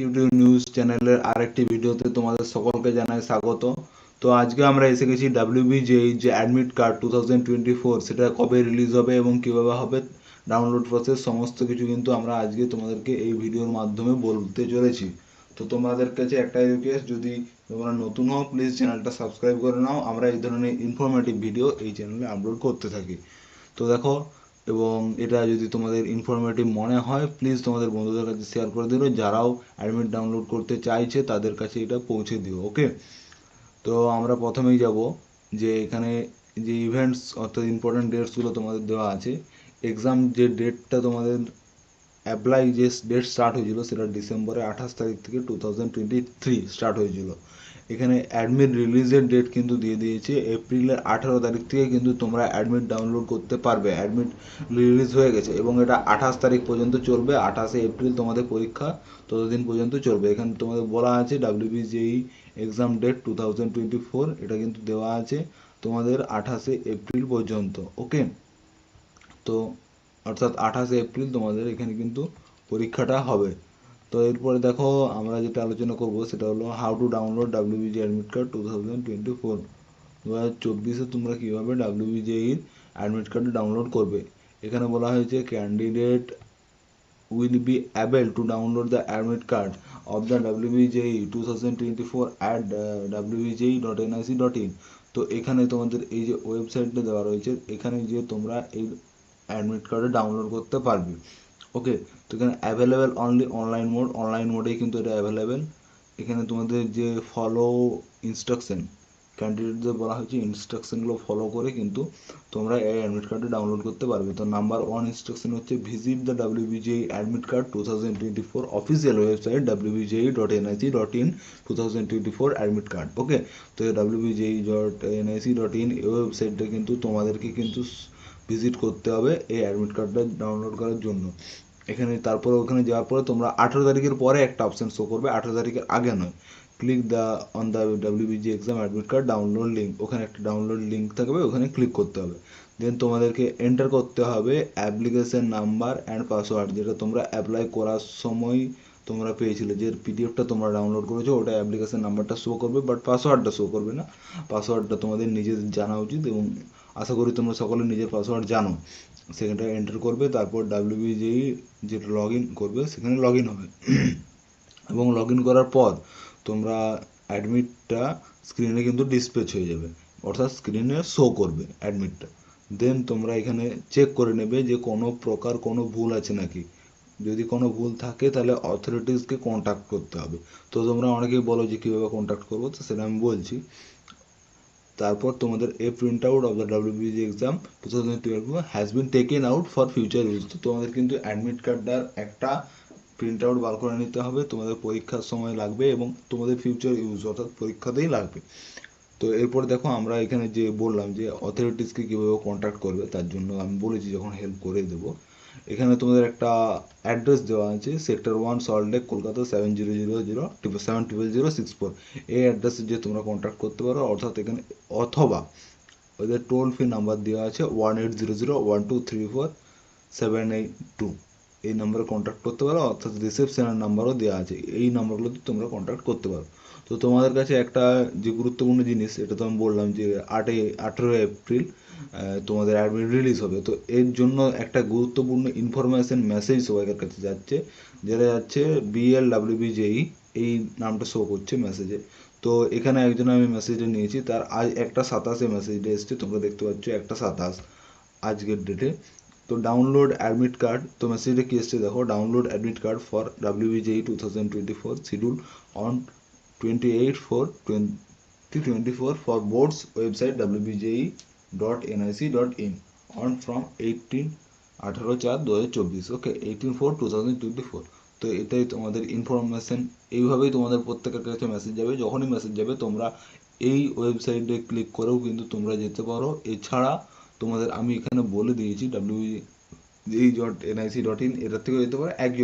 কিউটিউ news চ্যানেলের আরেকটি ভিডিওতে তোমাদের সকলকে জানাই স্বাগত। তো আজকে আমরা এসে গেছি WBJEE যে অ্যাডমিট কার্ড 2024 সেটা কবে রিলিজ হবে এবং কিভাবে হবে, ডাউনলোড প্রসেস সমস্ত কিছু কিন্তু আমরা আজকে তোমাদেরকে এই ভিডিওর মাধ্যমে বলতে চলেছি। তো তোমাদের কাছে একটাই রিকোয়েস্ট, যদি তোমরা নতুন হও প্লিজ চ্যানেলটা সাবস্ক্রাইব করে নাও। আমরা এই ধরনের ইনফরমেটিভ ভিডিও এই চ্যানেলে আপলোড করতে থাকি। তো দেখো, এবং এটা যদি তোমাদের ইনফরমেটিভ মনে হয় প্লিজ তোমাদের বন্ধুদের কাছে শেয়ার করে দিও, যারাও অ্যাডমিট ডাউনলোড করতে চাইছে তাদের কাছে এটা পৌঁছে দিও। ওকে, তো আমরা প্রথমেই যাব যে এখানে যে ইভেন্টস অর্থাৎ ইম্পর্টেন্ট ডেটসগুলো তোমাদের দেওয়া আছে। এক্সাম যে ডেটটা তোমাদের অ্যাপ্লাই যে ডেট স্টার্ট হয়েছিল সেটা ডিসেম্বরের 28 তারিখ থেকে 2023 স্টার্ট হয়েছিল। এখানে অ্যাডমিট রিলিজের ডেট কিন্তু দিয়ে দিয়েছে এপ্রিলের 18 তারিখ থেকে কিন্তু তোমরা অ্যাডমিট ডাউনলোড করতে পারবে। অ্যাডমিট রিলিজ হয়ে গেছে এবং এটা 28 তারিখ পর্যন্ত চলবে। 28শে এপ্রিল তোমাদের পরীক্ষা, ততদিন পর্যন্ত চলবে। এখানে তোমাদের বলা আছে WBJEE এক্সাম ডেট 2024, এটা কিন্তু দেওয়া আছে তোমাদের 28শে এপ্রিল পর্যন্ত। ওকে, তো অর্থাৎ 28শে এপ্রিল তোমাদের এখানে কিন্তু পরীক্ষাটা হবে। তো এরপরে দেখো আমরা যেটা আলোচনা করব সেটা হলো how to download WBJEE admit card 2024। 2024-এ তোমরা কীভাবে WBJEE অ্যাডমিট কার্ড ডাউনলোড করবে। এখানে বলা হয়েছে candidate will be able to download the admit card of the WBJEE 2024 at wbje.nic.in। তো এখানে তোমাদের এই যে ওয়েবসাইটটা দেওয়া রয়েছে, এখানে যে তোমরা এই অ্যাডমিট কার্ডে ডাউনলোড করতে পারবে। ওকে, তো এখানে অ্যাভেলেবেল অনলি অনলাইন মোডেই কিন্তু এটা অ্যাভেলেবেল। এখানে তোমাদের যে ফলো ইনস্ট্রাকশন, ক্যান্ডিডেটদের বলা হয়েছে ইনস্ট্রাকশনগুলো ফলো করে কিন্তু তোমরা এই অ্যাডমিট কার্ডে ডাউনলোড করতে পারবে। তো নাম্বার 1 ইনস্ট্রাকশন হচ্ছে visit the WBJEE admit card 2024 official website wbje.nic.in 2024 admit card. Okay, তো wbje.nic.in এই ওয়েবসাইটটা কিন্তু তোমাদেরকে কিন্তু ভিজিট করতে হবে এই অ্যাডমিট কার্ডটা ডাউনলোড করার জন্য। এখানে তারপরে ওখানে যাওয়ার পরে তোমরা 18 তারিখের পরে একটা অপশান শো করবে, 18 তারিখের আগে নয়। Click on the WBJEE exam admit card download link, ওখানে একটা ডাউনলোড লিঙ্ক থাকবে, ওখানে ক্লিক করতে হবে। দেন তোমাদেরকে এন্টার করতে হবে অ্যাপ্লিকেশন নাম্বার অ্যান্ড পাসওয়ার্ড, যেটা তোমরা অ্যাপ্লাই করার সময় তোমরা পেয়েছিলে, যে পিডিএফটা তোমরা ডাউনলোড করেছো ওটা অ্যাপ্লিকেশন নাম্বারটা শো করবে, বাট পাসওয়ার্ডটা শো করবে না। পাসওয়ার্ডটা তোমাদের নিজেদের জানা উচিত এবং আশা করি তোমরা সকলে নিজের পাসওয়ার্ড জানো। সেখানটা এন্টার করবে, তারপর WBJEE যেটা লগ ইন করবে সেখানে লগ ইন হবে এবং লগ ইন করার পর তোমরা অ্যাডমিটটা স্ক্রিনে কিন্তু ডিসপ্লে হয়ে যাবে, অর্থাৎ স্ক্রিনে শো করবে অ্যাডমিটটা। দেন তোমরা এখানে চেক করে নেবে যে কোনো প্রকার কোনো ভুল আছে নাকি। যদি কোনো ভুল থাকে তাহলে অথরিটিসকে কন্ট্যাক্ট করতে হবে। তো তোমরা অনেকেই বলো যে কীভাবে কন্ট্যাক্ট করবো, তো সেটা আমি বলছি। তারপর তোমাদের a print out of the WBJEE exam 2012 has been taken out for future use. তো তোমাদের কিন্তু অ্যাডমিট কার্ডটার একটা প্রিন্ট আউট বার করে নিতে হবে, তোমাদের পরীক্ষার সময় লাগবে এবং তোমাদের ফিউচার ইউজ অর্থাৎ পরীক্ষাতেই লাগবে। তো এরপর দেখো আমরা এখানে যে বললাম যে অথরিটিসকে কীভাবে কন্ট্যাক্ট করবে, তার জন্য আমি বলেছি যখন হেল্প করে দেবো। এখানে তোমাদের একটা অ্যাড্রেস দেওয়া আছে, সেক্টর 1 সল্টলেক কলকাতা 7000070064। এই অ্যাড্রেসে যে তোমরা কন্ট্যাক্ট করতে পারো, অর্থাৎ এখানে অথবা ওদের টোল ফ্রি নাম্বার দেওয়া আছে 18001234 782। এই নাম্বারে কন্ট্যাক্ট করতে পারো, অর্থাৎ রিসেপশনের নাম্বারও দেওয়া আছে, এই নাম্বারগুলোতে তোমরা কন্ট্যাক্ট করতে পারো। তো তোমাদের কাছে একটা যে গুরুত্বপূর্ণ জিনিস, এটা তো আমি বললাম যে 18 এপ্রিল তোমাদের অ্যাডমিট রিলিজ হবে। তো এর জন্য একটা গুরুত্বপূর্ণ ইনফরমেশন মেসেজ সবাইকার কাছে যাচ্ছে, যেটা যাচ্ছে BLWBJEE, এই নামটা শো করছে মেসেজে। তো এখানে একজন আমি মেসেজটা নিয়েছি, তার আজ 1/27 মেসেজটা এসছে, তোমরা দেখতে পাচ্ছ 1/27 আজকের ডেটে। তো ডাউনলোড অ্যাডমিট কার্ড, তো মেসেজটা কি এসছে দেখো, download admit card for WBJEE 2024 schedule on 28/4/2024 for boards website wbje.nic.in on from 18/4/2024। ওকে, 18/4/2024। তো এটাই তোমাদের ইনফরমেশন। এইভাবেই তোমাদের প্রত্যেকের কাছে মেসেজ যাবে। যখনই মেসেজ যাবে তোমরা এই ওয়েবসাইটে ক্লিক করেও কিন্তু তোমরা যেতে পারো। এছাড়া তোমাদের আমি এখানে বলে দিয়েছি wbje.nic.in, এটার থেকেও যেতে পারো, একই